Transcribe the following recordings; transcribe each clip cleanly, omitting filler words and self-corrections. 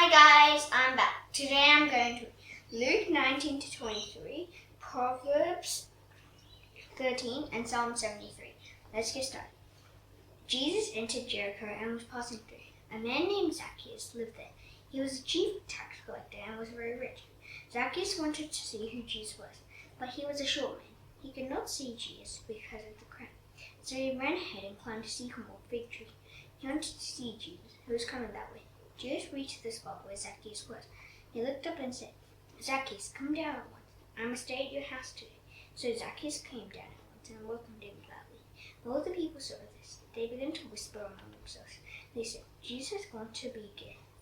Hi guys, I'm back. Today I'm going to Luke 19 to 23, Proverbs 13, and Psalm 73. Let's get started. Jesus entered Jericho and was passing through. A man named Zacchaeus lived there. He was a chief tax collector and was very rich. Zacchaeus wanted to see who Jesus was, but he was a short man. He could not see Jesus because of the crowd. So he ran ahead and climbed a sycamore fig tree. He wanted to see Jesus, who was coming that way. Jesus reached the spot where Zacchaeus was. He looked up and said, "Zacchaeus, come down at once. I must stay at your house today." So Zacchaeus came down at once and welcomed him gladly. All the people saw this. They began to whisper among themselves. They said, "Jesus is going to be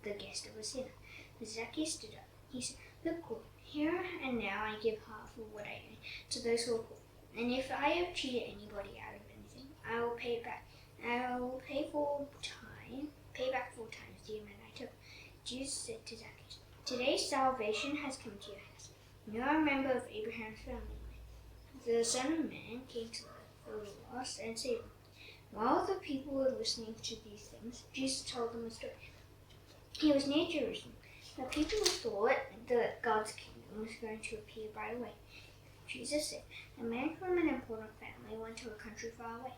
the guest of a sinner." But Zacchaeus stood up. He said, "Look, Lord, here and now I give half of what I own to those who are poor. And if I have cheated anybody out of anything, I will pay it back. I will pay back 4 times the amount I took." Jesus said to Zacchaeus, "Today salvation has come to your house. You are a member of Abraham's family. The Son of Man came to the lost and saved them." While the people were listening to these things, Jesus told them a story. He was near Jerusalem. The people thought that God's kingdom was going to appear right away. Jesus said, "A man from an important family went to a country far away.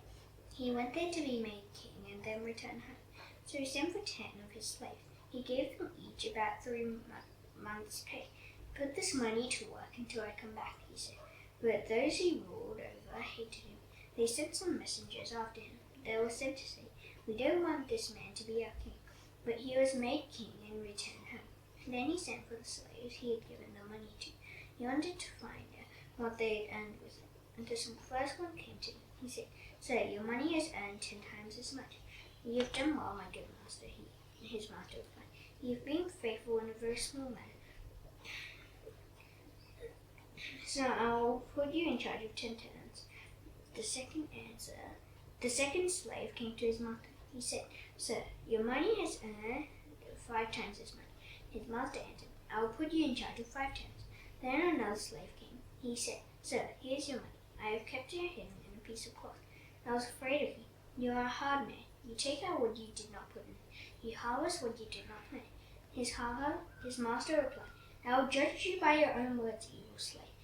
He went there to be made king and then returned home. So he sent for 10 of his slaves. He gave them each about 3 months' pay. Put this money to work until I come back," he said. But those he ruled over hated him. They sent some messengers after him. They were sent to say, "We don't want this man to be our king." But he was made king and returned home. Then he sent for the slaves he had given the money to. He wanted to find out what they had earned with it. Until the first one came to him. He said, "Sir, your money has earned 10 times as much." "You have done well, my good master," his master replied. "You have been faithful in a very small matter. So I'll put you in charge of 10 tenants." The second slave came to his master. He said, "Sir, your money has earned 5 times as much." His master answered, "I will put you in charge of 5 tenants." Then another slave came. He said, "Sir, here's your money. I have kept it hidden in a piece of cloth. I was afraid of you. You are a hard man. You take out what you did not put in. You harvest what you did not plant." His master replied, "I will judge you by your own words, evil slave.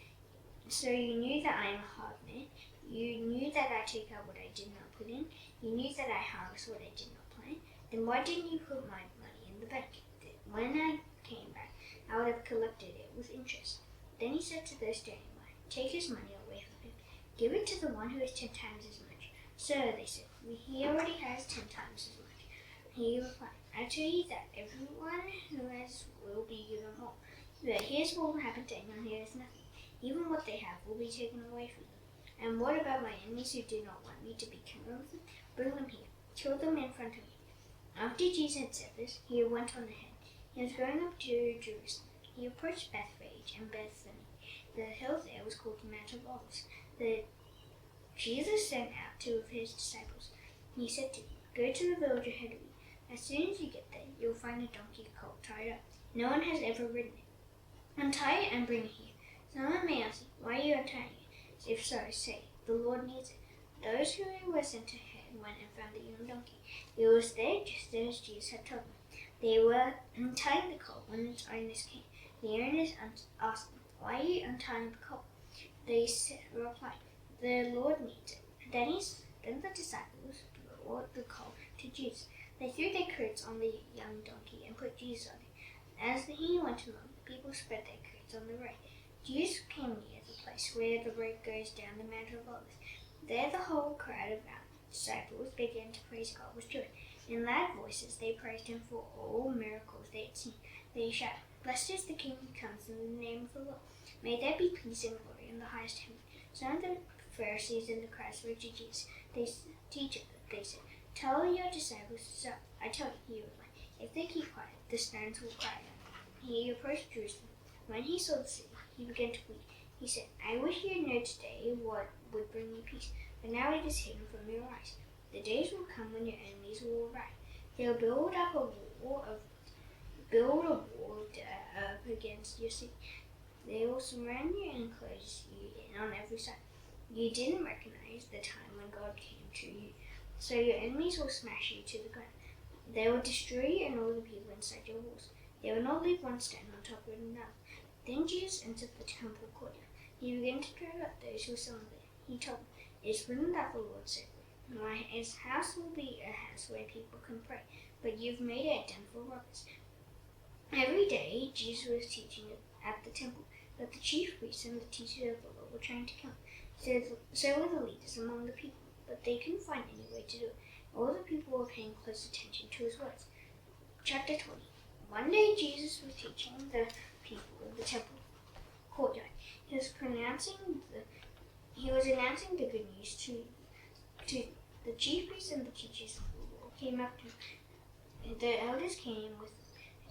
So you knew that I am a hard man. You knew that I take out what I did not put in. You knew that I harvest what I did not plant. Then why didn't you put my money in the bank? When I came back, I would have collected it with interest." Then he said to those standing by, "Take his money away from him. Give it to the one who has 10 times as much." "Sir," they said, "he already has 10 times as much." He replied, "I tell you that everyone who has will be given more. But here's what will happen to anyone who has nothing. Even what they have will be taken away from them. And what about my enemies who do not want me to be king over them? Bring them here. Kill them in front of me." After Jesus had said this, he went on ahead. He was going up to Jerusalem. He approached Bethphage and Bethany. The hill there was called the Mount of Olives. Jesus sent out 2 of his disciples. He said to them, "Go to the village ahead of you. As soon as you get there, you'll find a donkey colt tied up. No one has ever ridden it. Untie it and bring it here." Someone may ask you, "Why are you untying it?" If so, say, "The Lord needs it." Those who were sent ahead went and found the young donkey. It was there just as Jesus had told them. They were untying the colt when its owners came. The owners asked them, "Why are you untying the colt?" They replied, "The Lord needs it." Then the disciples brought the colt to Jesus. They threw their coats on the young donkey and put Jesus on it. As he went along, the people spread their coats on the road. Jesus came near the place where the road goes down the Mount of Olives. There the whole crowd of disciples began to praise God with joy. In loud voices they praised him for all miracles they had seen. They shouted, "Blessed is the King who comes in the name of the Lord. May there be peace and glory in the highest heaven." Some of the Pharisees in the crowd spoke to Jesus. "Teacher," they said, "tell your disciples to stop." "I tell you," he replied, "if they keep quiet, the stones will cry out." He approached Jerusalem. When he saw the city, he began to weep. He said, "I wish you had known today what would bring you peace, but now it is hidden from your eyes. The days will come when your enemies will arrive. They will build a wall up against your city. They will surround you and close you in on every side. You didn't recognize the time when God came to you, so your enemies will smash you to the ground. They will destroy you and all the people inside your walls. They will not leave one stone on top of another. Then Jesus entered the temple courtyard. He began to drive out those who were selling there. He told them, "It is written that the Lord said, His house will be a house where people can pray, but you've made it a den for robbers." Every day, Jesus was teaching at the temple, but the chief priests and the teachers of the law were trying to kill him. So were the leaders among the people, but they couldn't find any way to do it. All the people were paying close attention to his words. Chapter 20. One day, Jesus was teaching the people in the temple courtyard. He was announcing the good news to the chief priests and the teachers of the law. Came up to him. The elders came with him.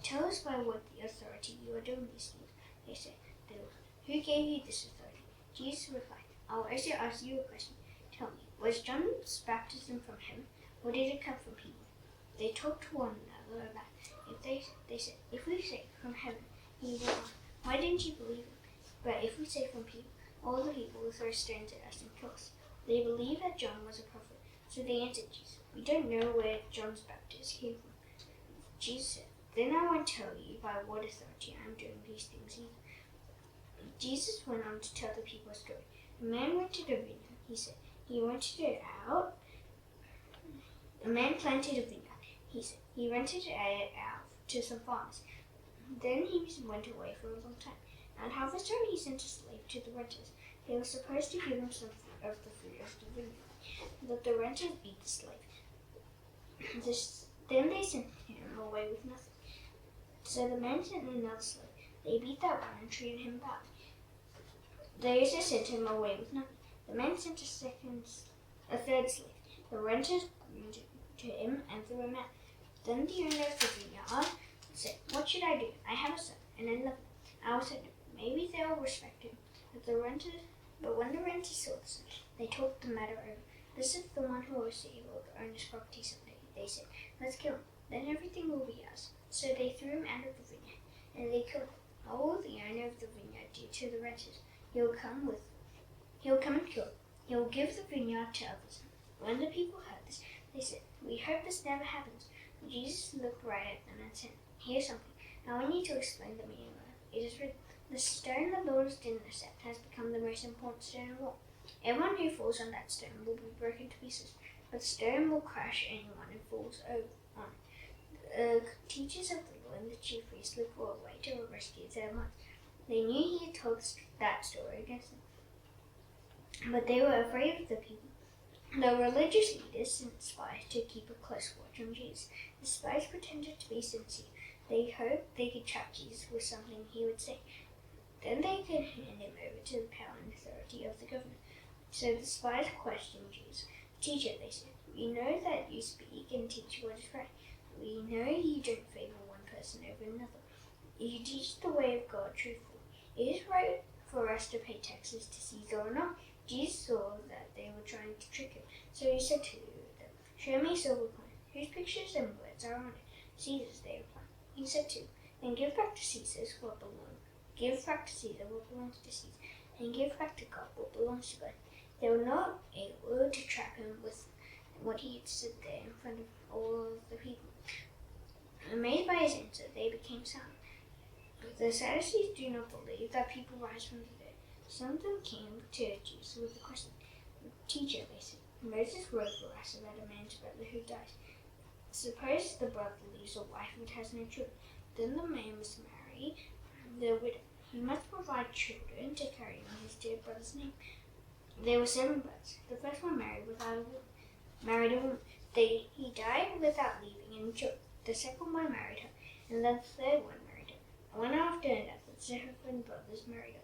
"Tell us by what the authority you are doing these things," they said. "Who gave you this authority?" Jesus replied, "I'll also ask you a question. Tell me, was John's baptism from heaven, or did it come from people?" They talked to one another about it. They said, "If we say from heaven, he will ask, why didn't you believe him? But if we say from people, all the people will throw stones at us and kill us." They believed that John was a prophet, so they answered Jesus, "We don't know where John's baptism came from." Jesus said, "Then I won't tell you by what authority I am doing these things either." Jesus went on to tell the people a story. A man rented a vineyard, he said. He rented it out. A man planted a vineyard, he said. He rented it out to some farmers. Then he went away for a long time. At harvest time, he sent a slave to the renters. They were supposed to give him some of the fruit of the vineyard, but the renters beat the slave. Then they sent him away with nothing. So the man sent another slave. They beat that one and treated him badly. They also sent him away with nothing. The man sent a third slave. The renters grew to him and threw him out. Then the owner of the vineyard said, "What should I do? I have a son, and I love him. I will send him. Maybe they will respect him." But when the renters saw the son, they talked the matter over. "This is the one who will receive all the owner's property someday," they said. "Let's kill him. Then everything will be ours." So they threw him out of the vineyard, and they killed him. What will the owner of the vineyard do to the renters? He'll come and kill them. He'll give the vineyard to others. When the people heard this, they said, "We hope this never happens." Jesus looked right at them and said, "Here's something. I want you to explain the meaning of it. It is written, 'The stone the Lord didn't accept has become the most important stone of all. Everyone who falls on that stone will be broken to pieces, but the stone will crush anyone who falls on it.'" The teachers of the law and the chief priests looked for a way to arrest Jesus at once. They knew he had told that story against them, but they were afraid of the people. The religious leaders sent spies to keep a close watch on Jesus. The spies pretended to be sincere. They hoped they could trap Jesus with something he would say. Then they could hand him over to the power and authority of the government. So the spies questioned Jesus. "Teacher," they said, "we know that you speak and teach what is right. We know you don't favor one person over another. You teach the way of God truthfully. Is it right for us to pay taxes to Caesar or not?" Jesus saw that they were trying to trick him, so he said to them, "Show me a silver coin. Whose pictures and words are on it?" "Caesar's," they replied. He said to them, "Then give back to Caesar what belongs to Caesar, and give back to God what belongs to God." They were not able to trap him with what he had said there in front of all of the people. Amazed by his answer, they became silent. The Sadducees do not believe that people rise from the dead. Some of them came to Jesus with a question. "Teacher," they said, "Moses wrote for us about a man's brother who dies. Suppose the brother leaves a wife but has no children. Then the man must marry the widow. He must provide children to carry on his dead brother's name." There were 7 brothers. The first one married a woman. He died without leaving any children. The second one married her, and then the third one married her. One after another, the 7 brothers married her.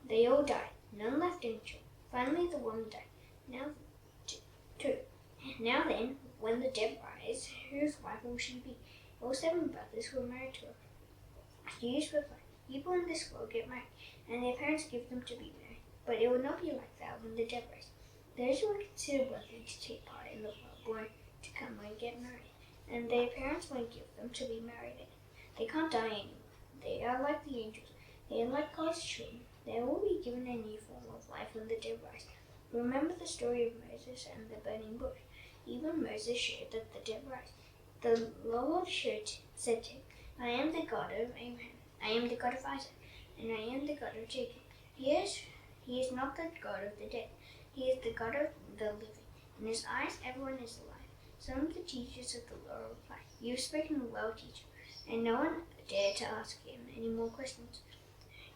They all died. None left any children. Finally, the woman died. Now then, when the dead rise, whose wife will she be? All 7 brothers were married to her. Jesus replied, "People in this world get married, and their parents give them to be married. But it will not be like that when the dead rise. Those who are considered worthy to take part in the world born to come won't get married, and their parents won't give them to be married again. They can't die anymore. They are like the angels. They are like God's children. They will be given a new form of life when the dead rise. Remember the story of Moses and the burning bush. Even Moses showed that the dead rise. The Lord said to him, I am the God of Abraham. I am the God of Isaac. And I am the God of Jacob. He is not the God of the dead. He is the God of the living. In his eyes, everyone is alive. Some of the teachers of the law replied, You have spoken well, teacher. And no one dared to ask him any more questions.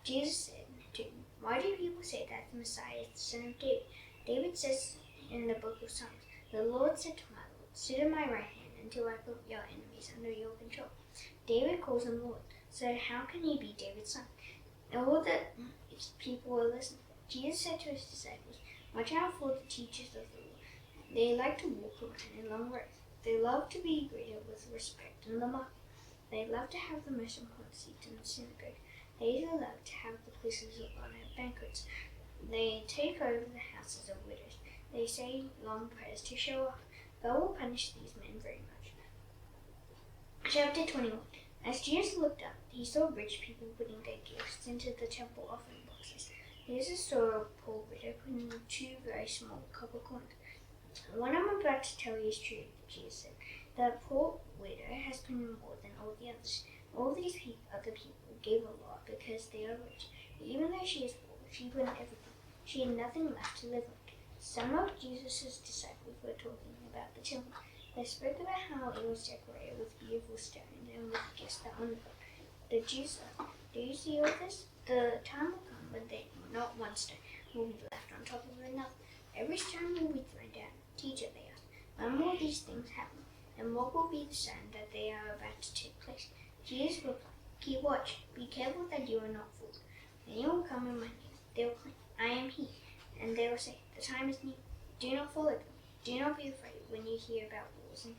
Jesus said to them, Why do people say that the Messiah is the son of David? David says in the book of Psalms, The Lord said to my Lord, Sit at my right hand until I put your enemies under your control. David calls him Lord, so how can he be David's son? All the people were listening. Jesus said to his disciples, Watch out for the teachers of the law. They like to walk around in long robes. They love to be greeted with respect in the market. They love to have the most important seats in the synagogue. They love to have the places of honor at banquets. They take over the houses of widows. They say long prayers to show off. God will punish these men very much. Chapter 21. As Jesus looked up, he saw rich people putting their gifts into the temple offering boxes. He also saw a poor widow putting 2 very small copper coins. What I'm about to tell you is true, Jesus said. The poor widow has put in more than all the others. All these other people gave a lot because they are rich. Even though she is poor, she put in everything. She had nothing left to live on. Some of Jesus' disciples were talking about the temple. They spoke about how it was decorated with beautiful stones and with gifts that honored God. The Jews said, Do you see all this? The time will come when not one stone will be left on top of another. Every stone will be thrown down. Teacher, they asked, when will these things happen? And what will be the sign that they are about to take place? Jesus replied, Keep watch. Be careful that you are not fooled. Many will come in my name. They will claim, I am he. And they will say, The time is near. Do not follow them. Do not be afraid when you hear about wars and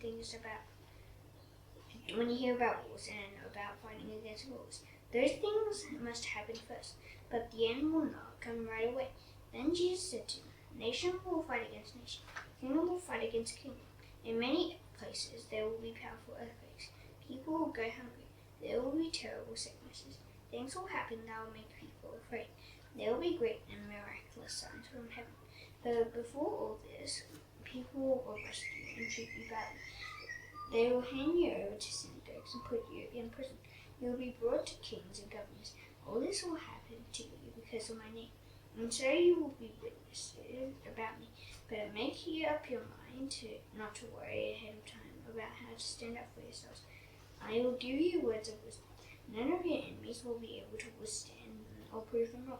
about fighting against wars. Those things must happen first, but the end will not come right away. Then Jesus said to them, Nation will fight against nation. Kingdom will fight against kingdom. In many places there will be powerful earthquakes. People will go hungry. There will be terrible sicknesses. Things will happen that will make people afraid. There will be great and miraculous signs from heaven. But before all this, people will arrest you and treat you badly. They will hand you over to synagogues and put you in prison. You will be brought to kings and governors. All this will happen to you because of my name. And so you will be witnesses about me. But make up your mind not to worry ahead of time about how to stand up for yourselves. I will give you words of wisdom. None of your enemies will be able to withstand or prove them wrong.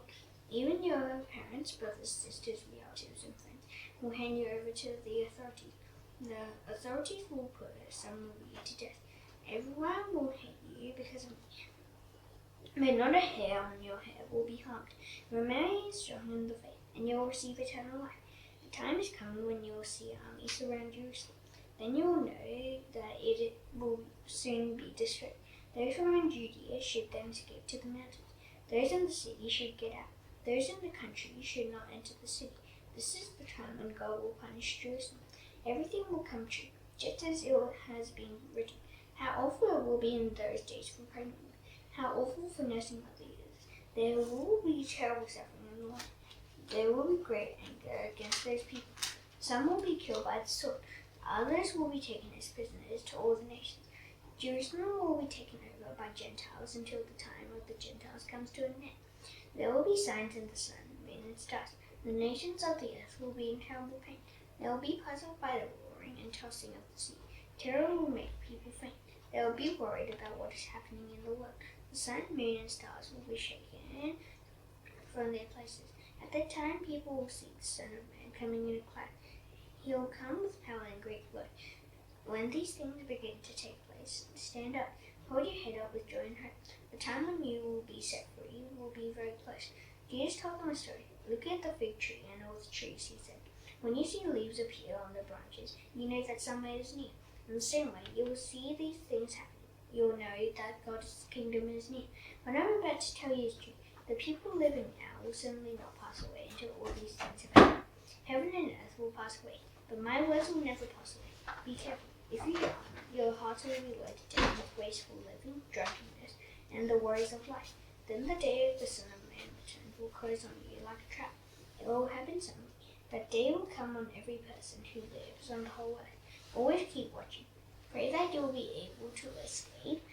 Even your parents, brothers, sisters, relatives, and friends will hand you over to the authorities. The authorities will put some of you to death. Everyone will hate you because of me. But not a hair on your head will be harmed. Remain strong in the faith, and you will receive eternal life. The time is coming when you will see armies surround Jerusalem. Then you will know that it will soon be destroyed. Those who are in Judea should then escape to the mountains. Those in the city should get out. Those in the country should not enter the city. This is the time when God will punish Jerusalem. Everything will come true, just as it has been written. How awful it will be in those days for pregnant women. How awful for nursing mothers. There will be terrible suffering in the land. There will be great anger against those people. Some will be killed by the sword. Others will be taken as prisoners to all the nations. Jerusalem will be taken over by Gentiles until the time of the Gentiles comes to an end. There will be signs in the sun, moon, and stars. The nations of the earth will be in terrible pain. They will be puzzled by the roaring and tossing of the sea. Terror will make people faint. They will be worried about what is happening in the world. The sun, moon, and stars will be shaken from their places. At that time, people will see the Son of Man coming in a cloud. He will come with power and great glory. When these things begin to take place, stand up, hold your head up with joy and hope. The time when you will be set free will be very close. Jesus told them a story. Look at the fig tree and all the trees, he said. When you see leaves appear on the branches, you know that summer is near. In the same way, you will see these things happening. You will know that God's kingdom is near. What I'm about to tell you is true. The people living now will certainly not pass away until all these things have happened. Heaven and earth will pass away, but my words will never pass away. Be careful. If you don't, your hearts will be loaded down with wasteful living, drunkenness, and the worries of life. Then the day of the Son of Man return will close on you like a trap. It will happen suddenly. That day will come on every person who lives on the whole earth. Always keep watching. Pray that you will be able to escape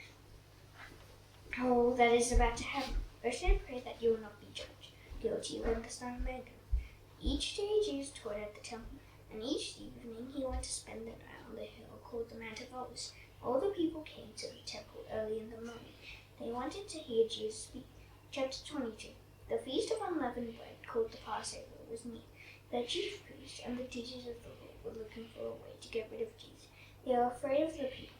all that is about to happen. First I pray that you will not be judged guilty when the Son of Man comes. Each day Jesus taught at the temple, and each evening he went to spend the night on the hill called the Mount of Olives. All the people came to the temple early in the morning. They wanted to hear Jesus speak. Chapter 22. The feast of unleavened bread, called the Passover, was near. The chief priests and the teachers of the law were looking for a way to get rid of Jesus. They were afraid of the people.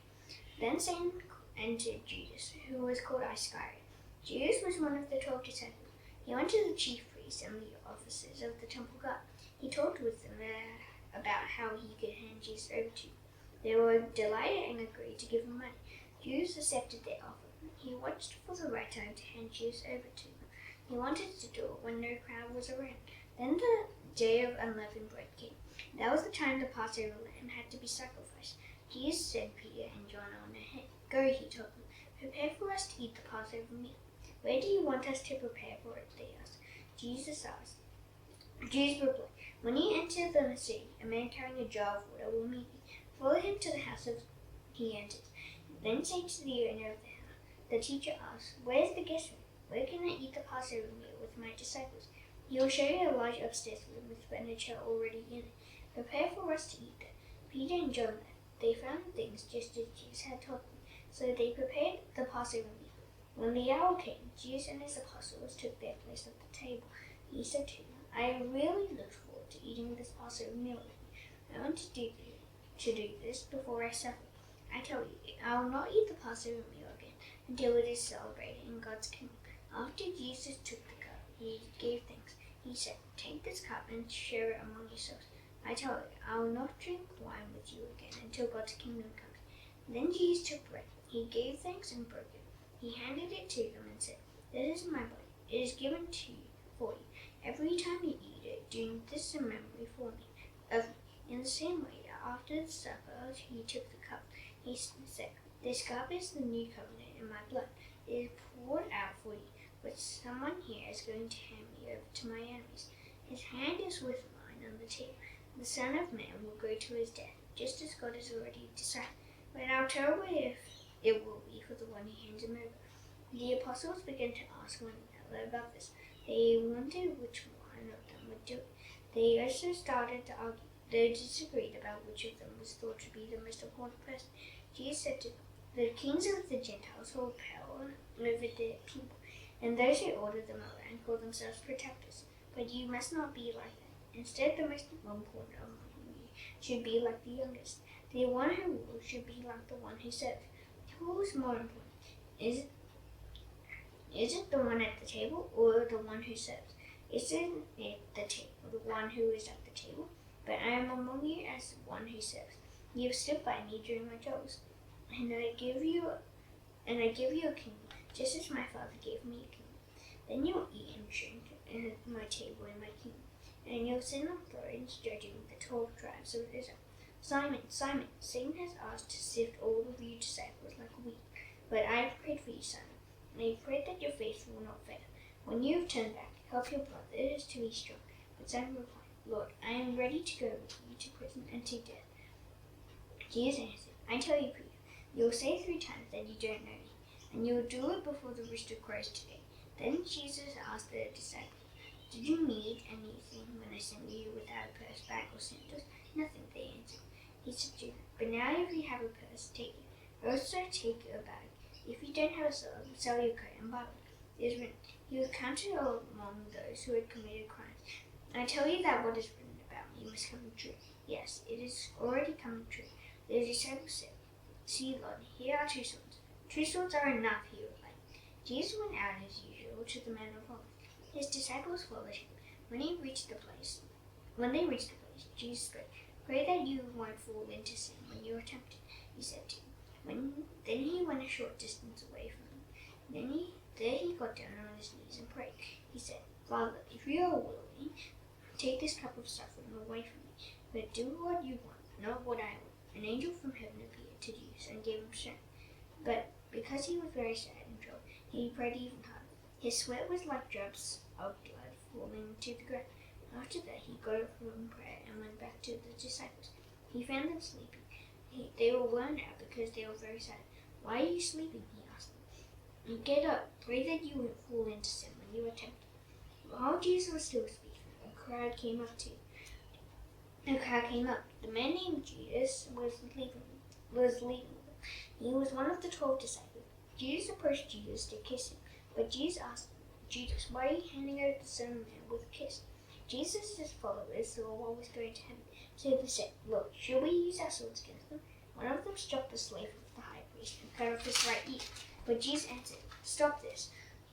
Then Satan entered Judas, who was called Iscariot. Judas was one of the 12 disciples. He went to the chief priests and the officers of the temple guard. He talked with them about how he could hand Jesus over to them. They were delighted and agreed to give him money. Judas accepted their offer. He watched for the right time to hand Jesus over to them. He wanted to do it when no crowd was around. Then the day of unleavened bread came. That was the time the Passover lamb had to be sacrificed. Jesus sent Peter and John on ahead. Go, he told them. Prepare for us to eat the Passover meal. Where do you want us to prepare for it? They asked. Jesus replied, when you enter the city, a man carrying a jar of water will meet you. Follow him to the house he enters. Then say to the owner of the house, the teacher asks, where's the guest room? Where can I eat the Passover meal with my disciples? He will show you a large upstairs room with furniture already in it. Prepare for us to eat there. Peter and John left. They found things just as Jesus had told them, so they prepared the Passover meal. When the hour came, Jesus and his apostles took their place at the table. He said to them, I really look forward to eating this Passover meal with you. I want to do this before I suffer. I tell you, I will not eat the Passover meal again until it is celebrated in God's kingdom. After Jesus took the cup, he gave thanks. He said, take this cup and share it among yourselves. I tell you, I will not drink wine with you again until God's kingdom comes. Then Jesus took bread. He gave thanks and broke it. He handed it to them and said, this is my body. It is given to you for you. Every time you eat it, do this in memory for me. Of me. In the same way, after the supper, he took the cup. He said, this cup is the new covenant in my blood. It is poured out for you. But someone here is going to hand me over to my enemies. His hand is with mine on the table. The Son of Man will go to his death, just as God has already decided. But I'll tell you if it will be for the one who hands him over. The apostles began to ask one another about this. They wondered which one of them would do it. They also started to argue. They disagreed about which of them was thought to be the most important person. Jesus said to them, the kings of the Gentiles hold power over their people, and those who order them around call themselves protectors. But you must not be like that. Instead, the most important among you should be like the youngest. The one who rules should be like the one who serves. Who is more important? Is it the one at the table or the one who serves? Isn't it the table, the one who is at the table? But I am among you as the one who serves. You have stood by me during my troubles, and I give you a kingdom, just as my Father gave me a kingdom. Then you will eat and drink at my table in my kingdom, and you will sit on thrones judging the 12 tribes of Israel. Simon, Simon, Satan has asked to sift all of you disciples like wheat, but I have prayed for you, Simon, and I have prayed that your faith will not fail. When you have turned back, help your brothers to be strong. But Simon replied, Lord, I am ready to go with you to prison and to death. Jesus answered, I tell you, Peter, you will say 3 times that you don't know me, and you will do it before the rooster crows today. Then Jesus asked the disciples, did you need anything when I sent you without a purse, bag, or sandals? Nothing, they answered. He said to them, but now if you have a purse, take it. Also take a bag. If you don't have a sword, sell your coat and buy one. It is written, he was counted among those who had committed crimes. I tell you that what is written about me must come true. Yes, it is already come true. The disciples said, see, Lord, here are 2 swords. 2 swords are enough, he replied. Jesus went out as usual to the Mount of Olives. His disciples followed him. When they reached the place, Jesus spoke, pray that you won't fall into sin when you are tempted, he said to him. Then he went a short distance away from them. There he got down on his knees and prayed. He said, Father, if you are willing, take this cup of suffering away from me, but do what you want, not what I want. An angel from heaven appeared to Jesus and gave him strength. But because he was very sad and troubled, he prayed even harder. His sweat was like drops of blood falling to the ground. After that, he got up from prayer and went back to the disciples. He found them sleeping. They were worn out because they were very sad. Why are you sleeping? He asked them. Get up, pray that you won't fall into sin when you are tempted. While Jesus was still speaking, a crowd came up. The man named Jesus was leaving them. He was one of the 12 disciples. Jesus approached Jesus to kiss him, but Jesus asked Jesus, "Why are you handing over the Son of Man with a kiss?" Jesus' followers saw what was going to happen, so they said, "Look, should we use our swords against them?" One of them struck the slave of the high priest and cut off his right ear. But Jesus answered, "Stop this."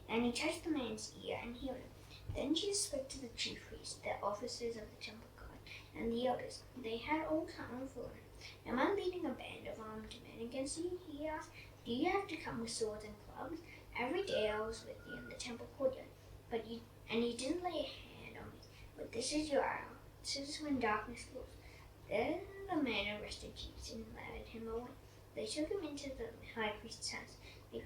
And he touched the man's ear and healed him. Then Jesus spoke to the chief priests, the officers of the temple guard, and the elders. They had all come for him. "Am I leading a band of armed men against you?" he asked. "Do you have to come with swords and clubs? Every day I was with you in the temple courtyard, and you didn't lay a hand on me. But this is your hour. This is when darkness falls." Then the men arrested Jesus and led him away. They took him into the high priest's house.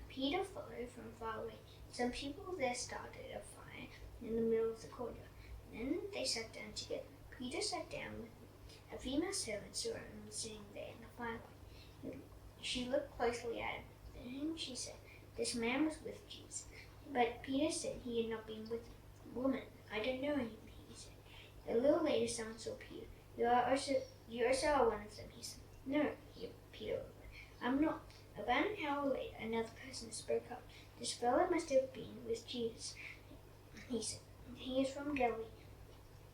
Peter followed from far away. Some people there started a fire in the middle of the courtyard. Then they sat down together. Peter sat down with them. A female servant saw him sitting there in the firelight. She looked closely at him. Then she said, "This man was with Jesus." But Peter said he had not been with him. "Woman, I don't know him," he said. A little later someone saw Peter. You also are one of them," he said. "No," Peter replied, "I'm not." About an hour later, another person spoke up. "This fellow must have been with Jesus," he said. "He is from Galilee."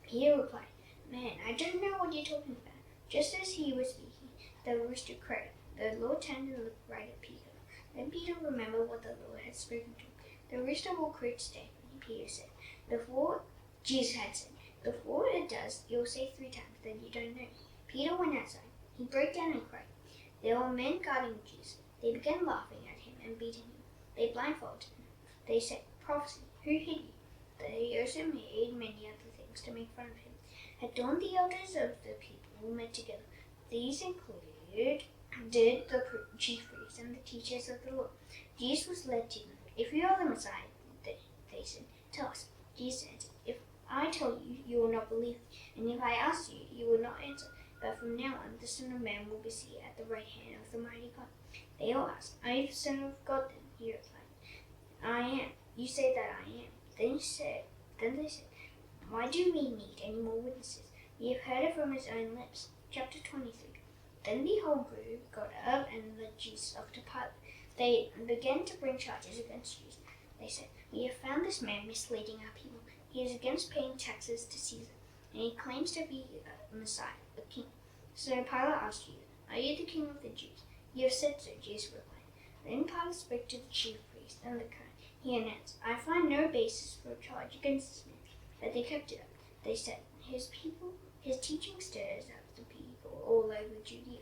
Peter replied, "Man, I don't know what you're talking about." Just as he was speaking, the rooster crowed. The Lord turned and looked right at Peter. Then Peter remembered what the Lord had spoken to him. "The rooster will crow today," Peter said. Jesus had said, "Before it does, you'll say 3 times that you don't know me." Peter went outside. He broke down and cried. There were men guarding Jesus. They began laughing at him and beating him. They blindfolded him. They said, "Prophecy, who hit you?" They also made many other things to make fun of him. At dawn, the elders of the people met together. These included the chief priests and the teachers of the law. Jesus was led to them. "If you are the Messiah," they said, "tell us." Jesus answered, "If I tell you, you will not believe, and if I ask you, you will not answer. But from now on, the Son of Man will be seated at the right hand of the mighty God." They all asked, "Are you the Son of God then?" He replied, "I am. You say that I am." Then they said, "Why do we need any more witnesses? We have heard it from his own lips." Chapter 23. Then the whole group got up and led Jesus off to Pilate. They began to bring charges against Jesus. They said, "We have found this man misleading our people. He is against paying taxes to Caesar, and he claims to be a Messiah, a king." So Pilate asked Jesus, "Are you the king of the Jews?" "You have said so," Jesus replied. Then Pilate spoke to the chief priest and the crowd. He announced, "I find no basis for a charge against this man." But they kept it up. They said, his teaching stirs up the people all over Judea.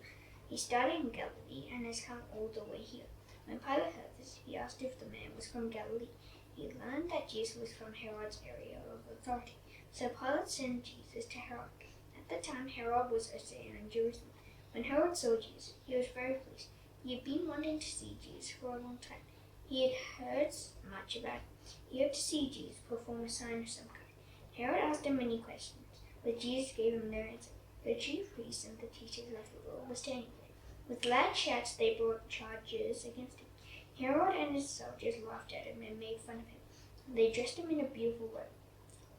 He started in Galilee and has come all the way here. When Pilate heard this, he asked if the man was from Galilee. He learned that Jesus was from Herod's area of authority. So Pilate sent Jesus to Herod. At the time, Herod was also in Jerusalem. When Herod saw Jesus, he was very pleased. He had been wanting to see Jesus for a long time. He had heard much about him. He hoped to see Jesus perform a sign of some kind. Herod asked him many questions, but Jesus gave him no answer. The chief priests and the teachers of the law were standing there. With loud shouts, they brought charges against him. Herod and his soldiers laughed at him and made fun of him. They dressed him in a beautiful robe.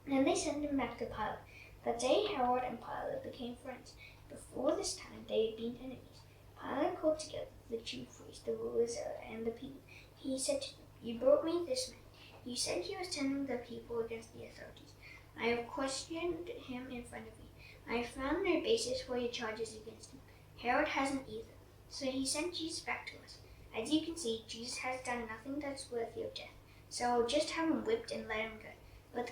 Then they sent him back to Pilate. That day, Herod and Pilate became friends. Before this time, they had been enemies. Pilate called together the chief priests, the rulers, and the people. He said to them, "You brought me this man. You said he was turning the people against the authorities. I have questioned him in front of you. I have found no basis for your charges against him. Herod hasn't either." So he sent Jesus back to us. As you can see, Jesus has done nothing that's worthy of death. So I'll just have him whipped and let him go. But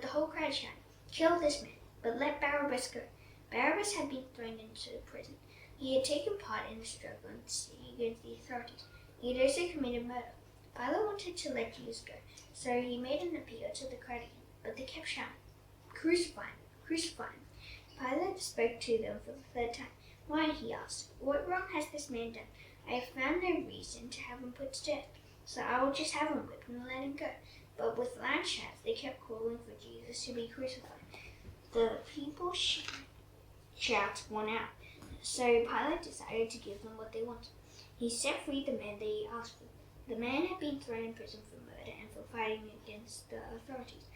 the whole crowd shouted, "Kill this man, but let Barabbas go." Barabbas had been thrown into prison. He had taken part in the struggle in the city against the authorities. He had also committed murder. Pilate wanted to let Jesus go, so he made an appeal to the crowd again, but they kept shouting, "Crucify him, crucify him." Pilate spoke to them for the 3rd time. "Why?" he asked. "What wrong has this man done? I have found no reason to have him put to death, so I will just have him whipped and let him go." But with loud shouts, they kept calling for Jesus to be crucified. The people's shouts won out, so Pilate decided to give them what they wanted. He set free the man they asked for. The man had been thrown in prison for murder and for fighting against the authorities.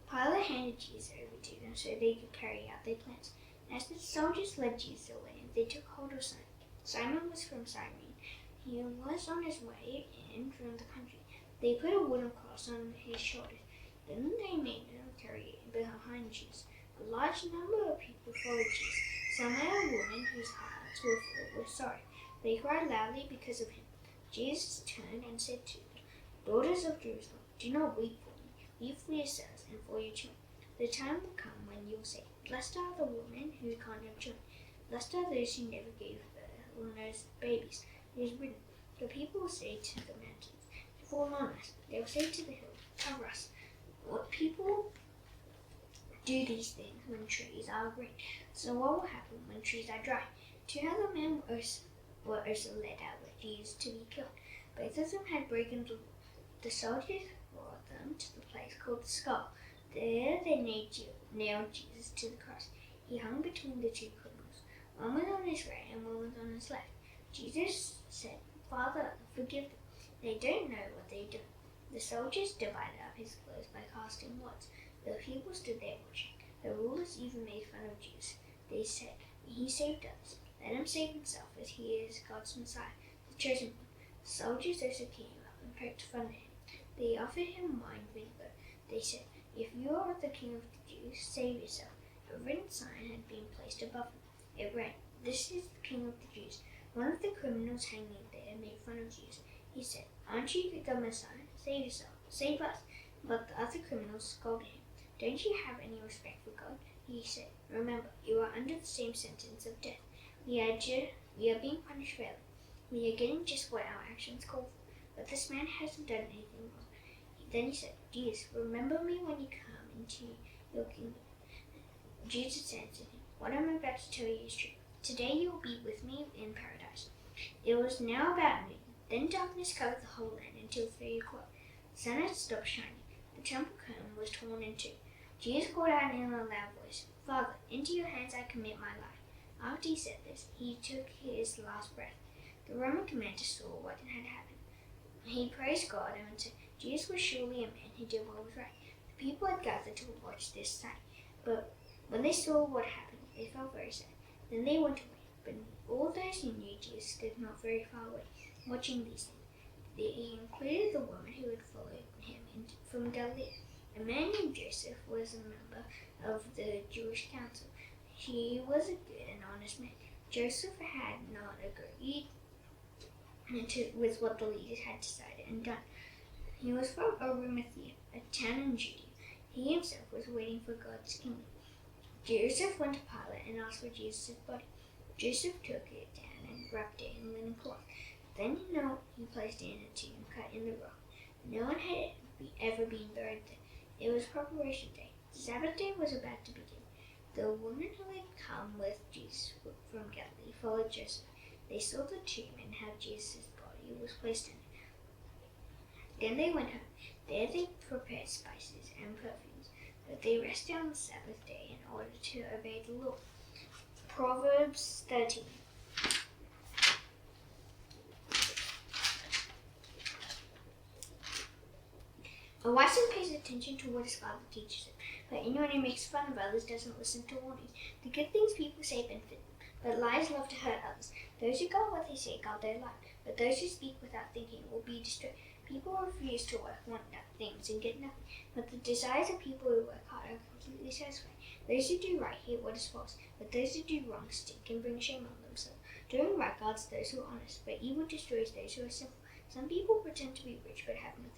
Pilate handed Jesus over to them so they could carry out their plans. As the soldiers led Jesus away, they took hold of Simon. Simon was from Cyrene. He was on his way in from the country. They put a wooden cross on his shoulders. Then they made him carry it behind Jesus. A large number of people followed Jesus. Some had a woman whose hearts were filled with sorrow. They cried loudly because of him. Jesus turned and said to them, "Daughters of Jerusalem, do not weep for me. Weep for yourselves and for your children. The time will come when you will say, 'Blessed are the women who can't have children. Blessed are those who never gave birth or nursed babies.' It is written, the people will say to the mountains, 'Fall on us.' They will say to the hills, 'Cover us.' What people do these things when trees are green. So what will happen when trees are dry?" 2 other men were also led out with Jesus to be killed. Both of them had broken the law. The soldiers brought them to the place called the Skull. There they nailed Jesus to the cross. He hung between the 2 criminals. One was on his right and one was on his left. Jesus said, "Father, forgive them. They don't know what they've done." The soldiers divided up his clothes by casting lots. The people stood there watching. The rulers even made fun of Jesus. They said, "He saved us. Let him save himself, as he is God's Messiah, the chosen one." The soldiers also came up and poked fun at him. They offered him wine vinegar. They said, "If you are the king of the Jews, save yourself." A written sign had been placed above him. It read, "This is the king of the Jews." One of the criminals hanging there made fun of Jesus. He said, "Aren't you the Messiah? Save yourself. Save us." But the other criminals scolded him. "Don't you have any respect for God?" He said, "Remember, you are under the same sentence of death. We are being punished fairly. We are getting just what our actions call for. But this man hasn't done anything wrong." Then he said, "Jesus, remember me when you come into your kingdom." Jesus said to him, "What I'm about to tell you is true. Today you will be with me in paradise." It was now about noon. Then darkness covered the whole land until 3 o'clock. The sun had stopped shining. The temple curtain was torn in two. Jesus called out in a loud voice, "Father, into your hands I commit my life." After he said this, he took his last breath. The Roman commander saw what had happened. He praised God and said, Jesus was surely a man who did what was right. The people had gathered to watch this sight, but when they saw what happened, they felt very sad. Then they went away. But all those who knew Jesus stood not very far away, watching these things. They included the woman who had followed him from Galilee. A man named Joseph was a member of the Jewish council. He was a good and honest man. Joseph had not agreed with what the leaders had decided and done. He was from Arimathea, a town in Judea. He himself was waiting for God's kingdom. Joseph went to Pilate and asked for Jesus' body. Joseph took it down and wrapped it in linen cloth. Then he placed it in a tomb cut in the rock. No one had ever been buried there. It was preparation day. The Sabbath day was about to begin. The woman who had come with Jesus from Galilee followed Joseph. They saw the tomb and how Jesus' body was placed in it. Then they went home. There they prepared spices and perfumes, but they rested on the Sabbath day in order to obey the law. Proverbs 13. A wise son pays attention to what his father teaches him, but anyone who makes fun of others doesn't listen to warnings. The good things people say benefit them, but lies love to hurt others. Those who guard what they say guard their life, but those who speak without thinking will be destroyed. People refuse to work, want things, and get nothing, but the desires of people who work hard are completely satisfied. Those who do right hate what is false, but those who do wrong stink and bring shame on themselves. Doing right guards those who are honest, but evil destroys those who are simple. Some people pretend to be rich but have nothing.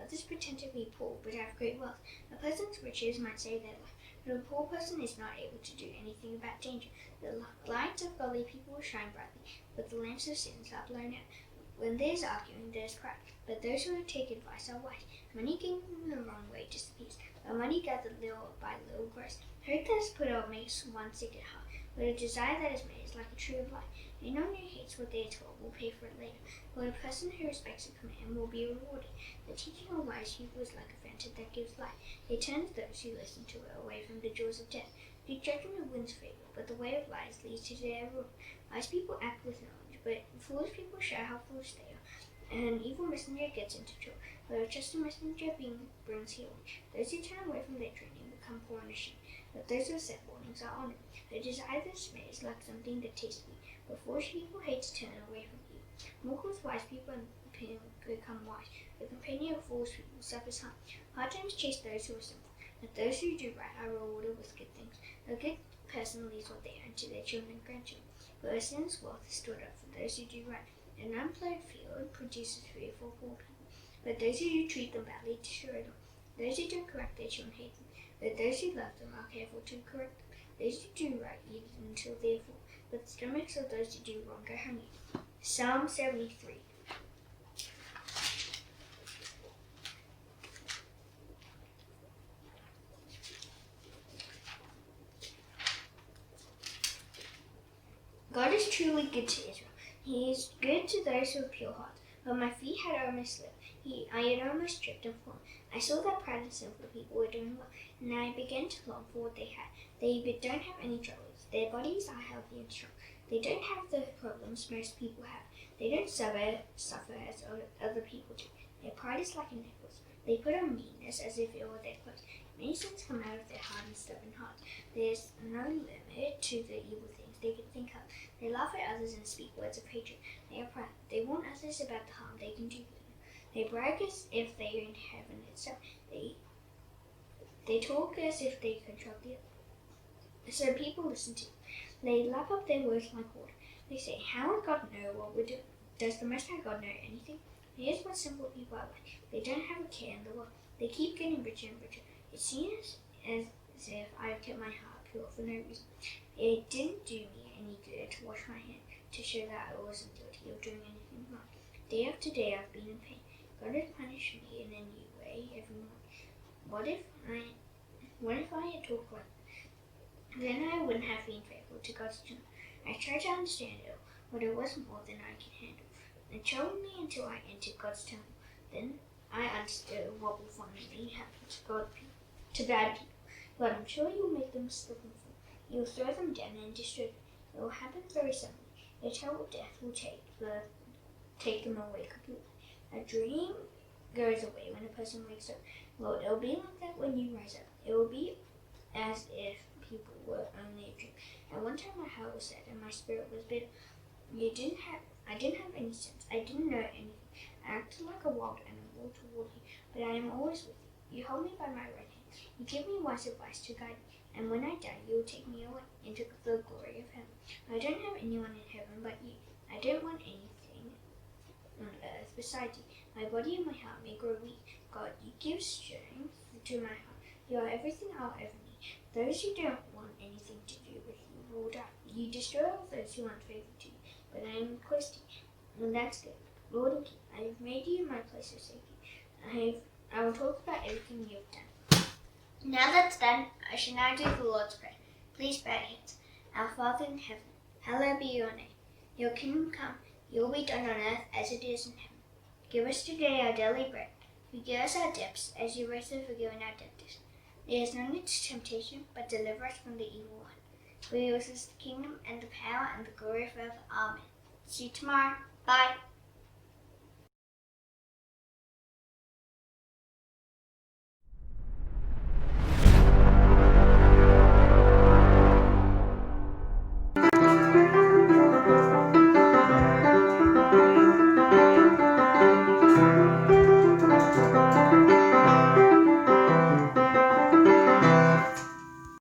Others pretend to be poor but have great wealth. A person's riches might save their life, but a poor person is not able to do anything about danger. The lights of godly people shine brightly, but the lamps of sinners are blown out. When there is arguing, there is pride, but those who take advice are wise. Money gained in the wrong way disappears, but money gathered little by little grows. Hope that is put out makes one sick at heart, but a desire that is made is like a tree of life. Anyone who hates what they are told will pay for it later, but a person who respects a command will be rewarded. The teaching of wise people is like a fountain that gives life. It turns those who listen to it away from the jaws of death. The judgment wins favor, but the way of lies leads to their ruin. Wise people act with knowledge, but foolish people show how foolish they are. An evil messenger gets into trouble, but a trusted messenger brings healing. Those who turn away from their training become poor and ashamed, but those who accept warnings are honored. The desire that smells like something that tastes sweet, but foolish people hate to turn away from evil. Mortals, wise people become wise. The companion of foolish people suffers harm. Hard times chase those who are simple, but those who do right are rewarded with good things. A good person leaves what they own to their children and grandchildren, but a sinner's wealth is stored up for those who do right. An unplowed field produces food for poor people, but those who treat them badly destroy them. Those who don't correct their children hate them, but those who love them are careful to correct them. Those who do right eat until they fall, but the stomachs of those who do wrong go hungry. Psalm 73. God is truly good to Israel. He is good to those who have pure hearts. But my feet had almost slipped. I had almost tripped and fallen. I saw that proud and sinful people were doing well, and I began to long for what they had. They don't have any troubles. Their bodies are healthy and strong. They don't have the problems most people have. They don't suffer as other people do. Their pride is like a necklace. They put on meanness as if it were their clothes. Many sins come out of their hard and stubborn hearts. There's no limit to the evil things they can think of. They laugh at others and speak words of hatred. They are proud. They warn others about the harm they can do them. They brag as if they are in heaven itself. They talk as if they control the other. So people listen to them. They lap up their words like water. They say, how would God know what we're doing? Does the Most High God know anything? Here's what simple people are like. They don't have a care in the world. They keep getting richer and richer. It seems as if I've kept my heart pure for no reason. It didn't do me any good to wash my hands, to show that I wasn't guilty of doing anything wrong. Day after day I've been in pain. God has punished me in a new way every morning. What if I had talked like that? Then I wouldn't have been faithful to God's children. I tried to understand it, but it was more than I could handle. It troubled me until I entered God's temple. Then I understood what will finally happen to bad people. But I'm sure you'll make them slip and fall. You'll throw them down and destroy them. It will happen very suddenly. A terrible death will take them away completely. A dream goes away when a person wakes up. Well, it'll be like that when you rise up. It will be as if people were only a dream. At one time my heart was sad and my spirit was bitter. I didn't have any sense. I didn't know anything. I acted like a wild animal toward you, but I am always with you. You hold me by my right hand. You give me wise advice to guide me, and when I die, you will take me away into the glory of heaven. I don't have anyone in heaven but you. I don't want anything on earth besides you. My body and my heart may grow weak. God, you give strength to my heart. You are everything I'll ever need. Those who don't want anything to do with you will die. You destroy all those who aren't faithful to you, but I am close to you, and that's good. Lord and King, I have made you my place of safety. I will talk about everything you have done. Now that's done, I shall now do the Lord's Prayer. Please bow your heads. Our Father in heaven, hallowed be your name. Your kingdom come, your will be done on earth as it is in heaven. Give us today our daily bread. Forgive us our debts, as you also forgiven our debtors. Lead us not into temptation, but deliver us from the evil one. For yours is the kingdom, and the power, and the glory forever. Amen. See you tomorrow. Bye.